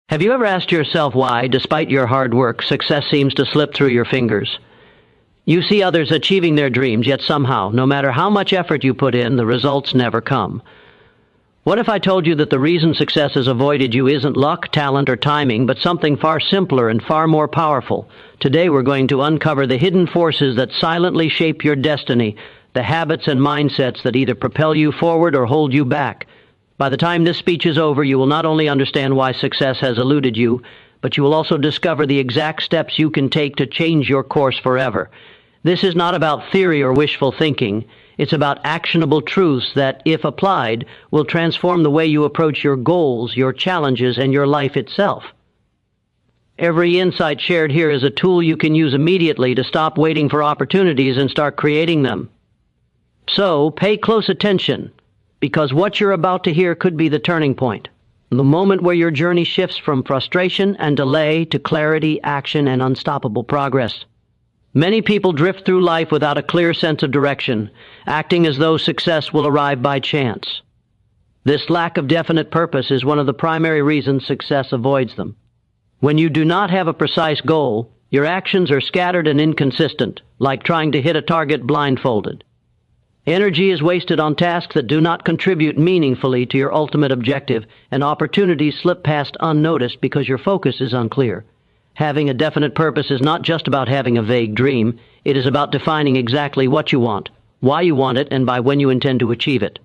Have you ever asked yourself why, despite your hard work, success seems to slip through your fingers? You see others achieving their dreams, yet somehow, no matter how much effort you put in, the results never come. What if I told you that the reason success has avoided you isn't luck, talent, or timing, but something far simpler and far more powerful? Today we're going to uncover the hidden forces that silently shape your destiny, the habits and mindsets that either propel you forward or hold you back. By the time this speech is over, you will not only understand why success has eluded you, but you will also discover the exact steps you can take to change your course forever. This is not about theory or wishful thinking. It's about actionable truths that, if applied, will transform the way you approach your goals, your challenges, and your life itself. Every insight shared here is a tool you can use immediately to stop waiting for opportunities and start creating them. So, pay close attention, because what you're about to hear could be the turning point, the moment where your journey shifts from frustration and delay to clarity, action, and unstoppable progress. Many people drift through life without a clear sense of direction, acting as though success will arrive by chance. This lack of definite purpose is one of the primary reasons success avoids them. When you do not have a precise goal, your actions are scattered and inconsistent, like trying to hit a target blindfolded. Energy is wasted on tasks that do not contribute meaningfully to your ultimate objective, and opportunities slip past unnoticed because your focus is unclear. Having a definite purpose is not just about having a vague dream. It is about defining exactly what you want, why you want it, and by when you intend to achieve it.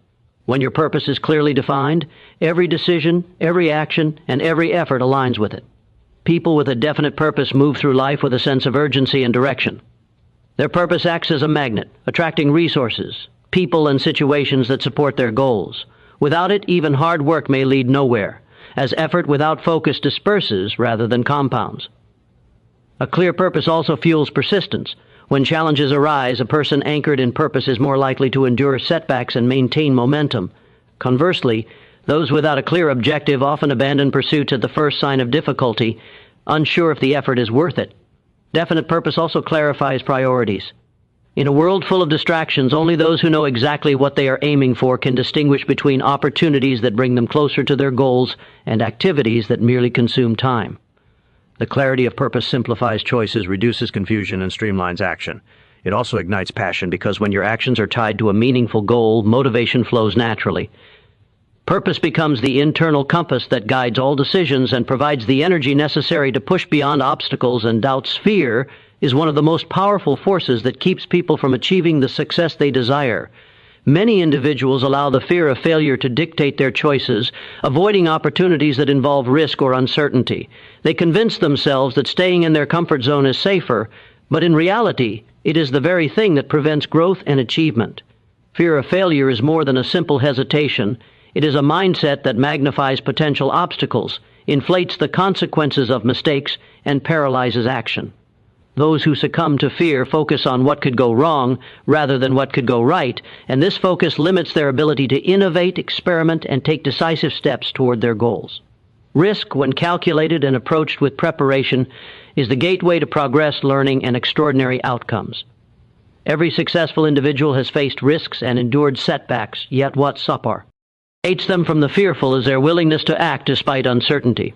When your purpose is clearly defined, every decision, every action, and every effort aligns with it. People with a definite purpose move through life with a sense of urgency and direction. Their purpose acts as a magnet, attracting resources, people, and situations that support their goals. Without it, even hard work may lead nowhere, as effort without focus disperses rather than compounds. A clear purpose also fuels persistence. When challenges arise, a person anchored in purpose is more likely to endure setbacks and maintain momentum. Conversely, those without a clear objective often abandon pursuits at the first sign of difficulty, unsure if the effort is worth it. Definite purpose also clarifies priorities. In a world full of distractions, only those who know exactly what they are aiming for can distinguish between opportunities that bring them closer to their goals and activities that merely consume time. The clarity of purpose simplifies choices, reduces confusion, and streamlines action. It also ignites passion because when your actions are tied to a meaningful goal, motivation flows naturally. Purpose becomes the internal compass that guides all decisions and provides the energy necessary to push beyond obstacles and doubts. Fear is one of the most powerful forces that keeps people from achieving the success they desire. Many individuals allow the fear of failure to dictate their choices, avoiding opportunities that involve risk or uncertainty. They convince themselves that staying in their comfort zone is safer, but in reality, it is the very thing that prevents growth and achievement. Fear of failure is more than a simple hesitation. It is a mindset that magnifies potential obstacles, inflates the consequences of mistakes, and paralyzes action. Those who succumb to fear focus on what could go wrong rather than what could go right, and this focus limits their ability to innovate, experiment, and take decisive steps toward their goals. Risk, when calculated and approached with preparation, is the gateway to progress, learning, and extraordinary outcomes. Every successful individual has faced risks and endured setbacks, yet what separates them from the fearful is their willingness to act despite uncertainty.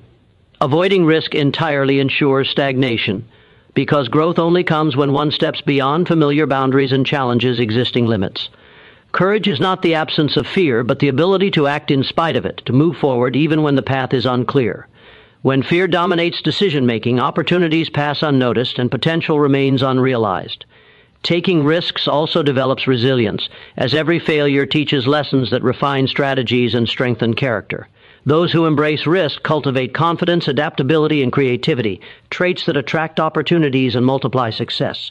Avoiding risk entirely ensures stagnation, because growth only comes when one steps beyond familiar boundaries and challenges existing limits. Courage is not the absence of fear, but the ability to act in spite of it, to move forward even when the path is unclear. When fear dominates decision-making, opportunities pass unnoticed and potential remains unrealized. Taking risks also develops resilience, as every failure teaches lessons that refine strategies and strengthen character. Those who embrace risk cultivate confidence, adaptability, and creativity, traits that attract opportunities and multiply success.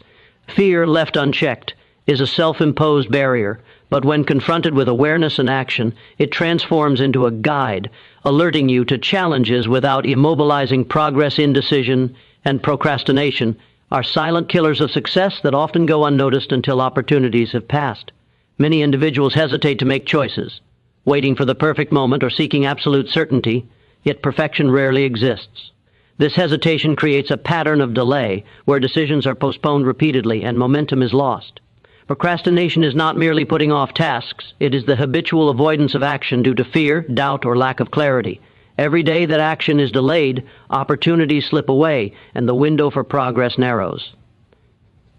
Fear, left unchecked, is a self-imposed barrier, but when confronted with awareness and action, it transforms into a guide, alerting you to challenges without immobilizing progress. Indecision and procrastination are silent killers of success that often go unnoticed until opportunities have passed. Many individuals hesitate to make choices, waiting for the perfect moment or seeking absolute certainty, yet perfection rarely exists. This hesitation creates a pattern of delay where decisions are postponed repeatedly and momentum is lost. Procrastination is not merely putting off tasks, it is the habitual avoidance of action due to fear, doubt, or lack of clarity. Every day that action is delayed, opportunities slip away and the window for progress narrows.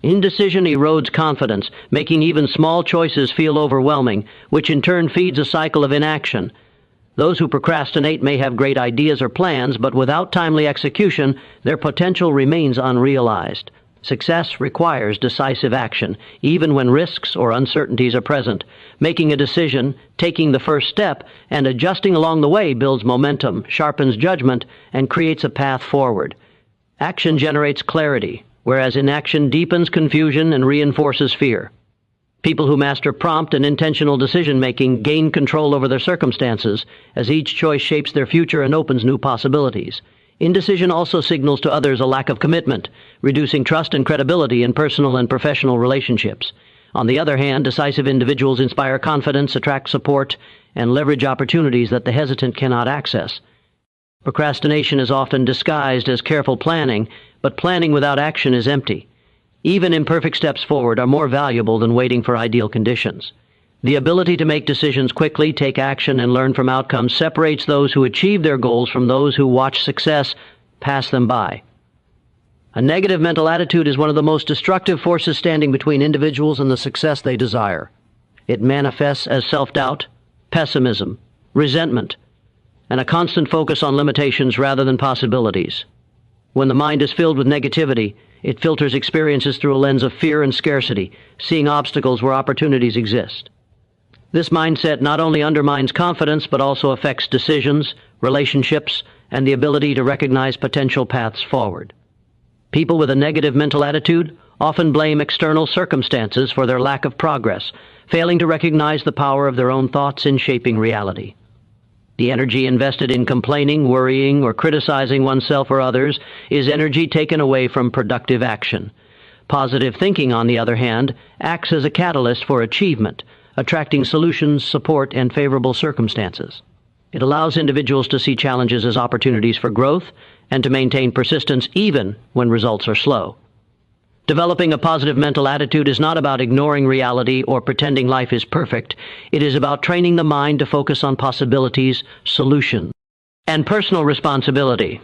Indecision erodes confidence, making even small choices feel overwhelming, which in turn feeds a cycle of inaction. Those who procrastinate may have great ideas or plans, but without timely execution, their potential remains unrealized. Success requires decisive action, even when risks or uncertainties are present. Making a decision, taking the first step, and adjusting along the way builds momentum, sharpens judgment, and creates a path forward. Action generates clarity, whereas inaction deepens confusion and reinforces fear. People who master prompt and intentional decision-making gain control over their circumstances, as each choice shapes their future and opens new possibilities. Indecision also signals to others a lack of commitment, reducing trust and credibility in personal and professional relationships. On the other hand, decisive individuals inspire confidence, attract support, and leverage opportunities that the hesitant cannot access. Procrastination is often disguised as careful planning, but planning without action is empty. Even imperfect steps forward are more valuable than waiting for ideal conditions. The ability to make decisions quickly, take action, and learn from outcomes separates those who achieve their goals from those who watch success pass them by. A negative mental attitude is one of the most destructive forces standing between individuals and the success they desire. It manifests as self-doubt, pessimism, resentment, and a constant focus on limitations rather than possibilities. When the mind is filled with negativity, it filters experiences through a lens of fear and scarcity, seeing obstacles where opportunities exist. This mindset not only undermines confidence but also affects decisions, relationships, and the ability to recognize potential paths forward. People with a negative mental attitude often blame external circumstances for their lack of progress, failing to recognize the power of their own thoughts in shaping reality. The energy invested in complaining, worrying, or criticizing oneself or others is energy taken away from productive action. Positive thinking, on the other hand, acts as a catalyst for achievement, attracting solutions, support, and favorable circumstances. It allows individuals to see challenges as opportunities for growth and to maintain persistence even when results are slow. Developing a positive mental attitude is not about ignoring reality or pretending life is perfect. It is about training the mind to focus on possibilities, solutions, and personal responsibility.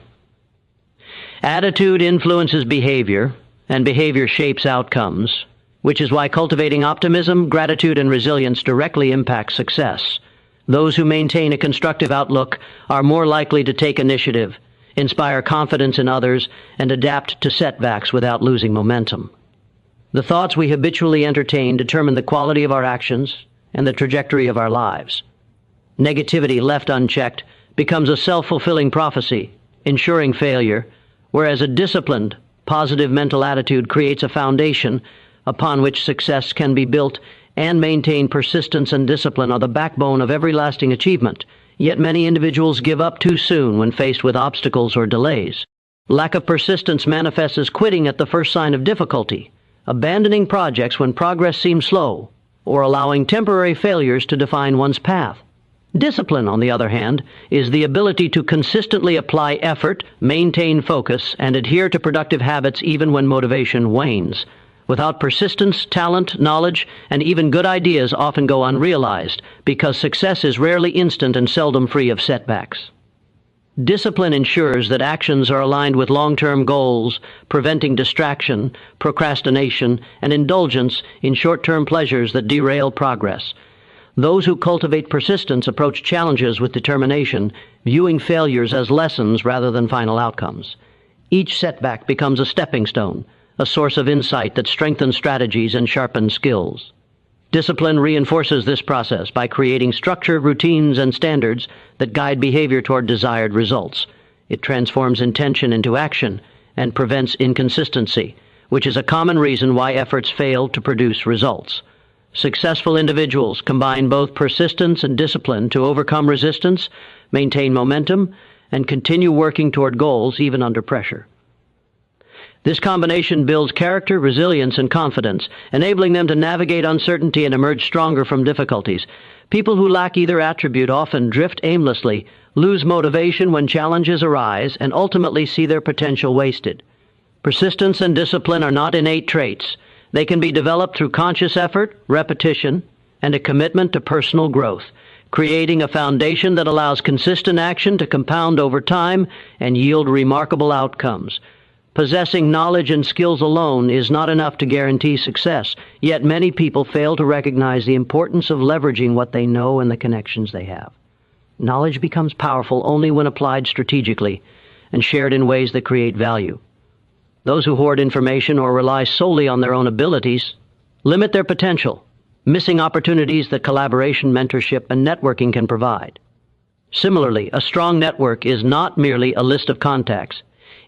Attitude influences behavior, and behavior shapes outcomes, which is why cultivating optimism, gratitude, and resilience directly impacts success. Those who maintain a constructive outlook are more likely to take initiative, inspire confidence in others, and adapt to setbacks without losing momentum. The thoughts we habitually entertain determine the quality of our actions and the trajectory of our lives. Negativity left unchecked becomes a self-fulfilling prophecy, ensuring failure, whereas a disciplined, positive mental attitude creates a foundation upon which success can be built, and maintain persistence and discipline are the backbone of every lasting achievement. Yet many individuals give up too soon when faced with obstacles or delays. Lack of persistence manifests as quitting at the first sign of difficulty, abandoning projects when progress seems slow, or allowing temporary failures to define one's path. Discipline, on the other hand, is the ability to consistently apply effort, maintain focus, and adhere to productive habits even when motivation wanes. Without persistence, talent, knowledge, and even good ideas often go unrealized because success is rarely instant and seldom free of setbacks. Discipline ensures that actions are aligned with long-term goals, preventing distraction, procrastination, and indulgence in short-term pleasures that derail progress. Those who cultivate persistence approach challenges with determination, viewing failures as lessons rather than final outcomes. Each setback becomes a stepping stone, a source of insight that strengthens strategies and sharpens skills. Discipline reinforces this process by creating structure, routines, and standards that guide behavior toward desired results. It transforms intention into action and prevents inconsistency, which is a common reason why efforts fail to produce results. Successful individuals combine both persistence and discipline to overcome resistance, maintain momentum, and continue working toward goals even under pressure. This combination builds character, resilience, and confidence, enabling them to navigate uncertainty and emerge stronger from difficulties. People who lack either attribute often drift aimlessly, lose motivation when challenges arise, and ultimately see their potential wasted. Persistence and discipline are not innate traits. They can be developed through conscious effort, repetition, and a commitment to personal growth. creating a foundation that allows consistent action to compound over time and yield remarkable outcomes. Possessing knowledge and skills alone is not enough to guarantee success, yet many people fail to recognize the importance of leveraging what they know and the connections they have. Knowledge becomes powerful only when applied strategically and shared in ways that create value. Those who hoard information or rely solely on their own abilities limit their potential, missing opportunities that collaboration, mentorship, and networking can provide. Similarly, a strong network is not merely a list of contacts.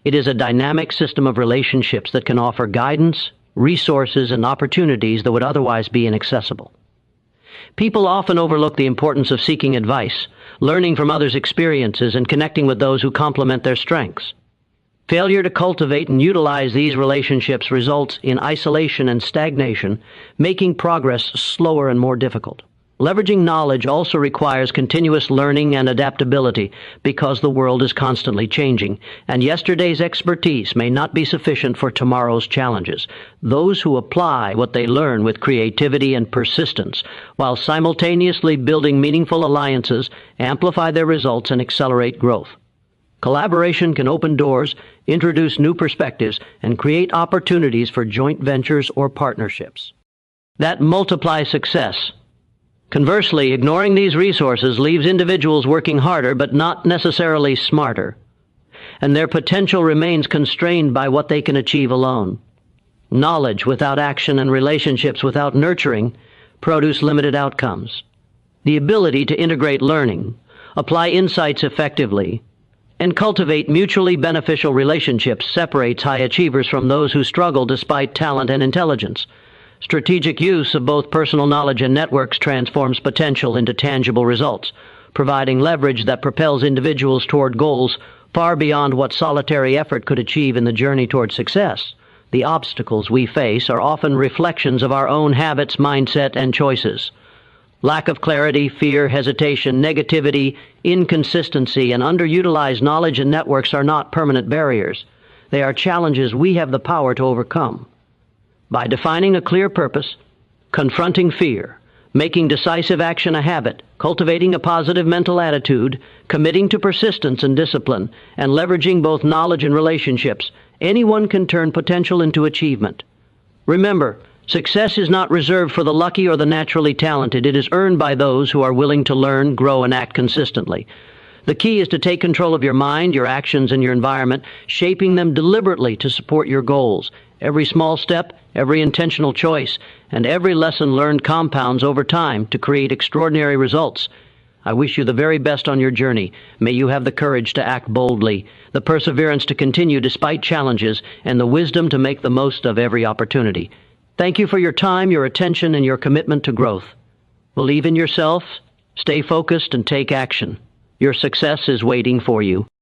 It is a dynamic system of relationships that can offer guidance, resources, and opportunities that would otherwise be inaccessible. People often overlook the importance of seeking advice, learning from others' experiences, and connecting with those who complement their strengths. Failure to cultivate and utilize these relationships results in isolation and stagnation, making progress slower and more difficult. Leveraging knowledge also requires continuous learning and adaptability because the world is constantly changing, and yesterday's expertise may not be sufficient for tomorrow's challenges. Those who apply what they learn with creativity and persistence, while simultaneously building meaningful alliances, amplify their results and accelerate growth. Collaboration can open doors, introduce new perspectives, and create opportunities for joint ventures or partnerships that multiply success. Conversely, ignoring these resources leaves individuals working harder but not necessarily smarter, and their potential remains constrained by what they can achieve alone. Knowledge without action and relationships without nurturing produce limited outcomes. The ability to integrate learning, apply insights effectively, and cultivate mutually beneficial relationships separates high achievers from those who struggle despite talent and intelligence. Strategic use of both personal knowledge and networks transforms potential into tangible results, providing leverage that propels individuals toward goals far beyond what solitary effort could achieve in the journey toward success. The obstacles we face are often reflections of our own habits, mindset, and choices. Lack of clarity, fear, hesitation, negativity, inconsistency, and underutilized knowledge and networks are not permanent barriers. They are challenges we have the power to overcome. By defining a clear purpose, confronting fear, making decisive action a habit, cultivating a positive mental attitude, committing to persistence and discipline, and leveraging both knowledge and relationships, anyone can turn potential into achievement. Remember, success is not reserved for the lucky or the naturally talented. It is earned by those who are willing to learn, grow, and act consistently. The key is to take control of your mind, your actions, and your environment, shaping them deliberately to support your goals. Every small step, every intentional choice, and every lesson learned compounds over time to create extraordinary results. I wish you the very best on your journey. May you have the courage to act boldly, the perseverance to continue despite challenges, and the wisdom to make the most of every opportunity. Thank you for your time, your attention, and your commitment to growth. Believe in yourself, stay focused, and take action. Your success is waiting for you.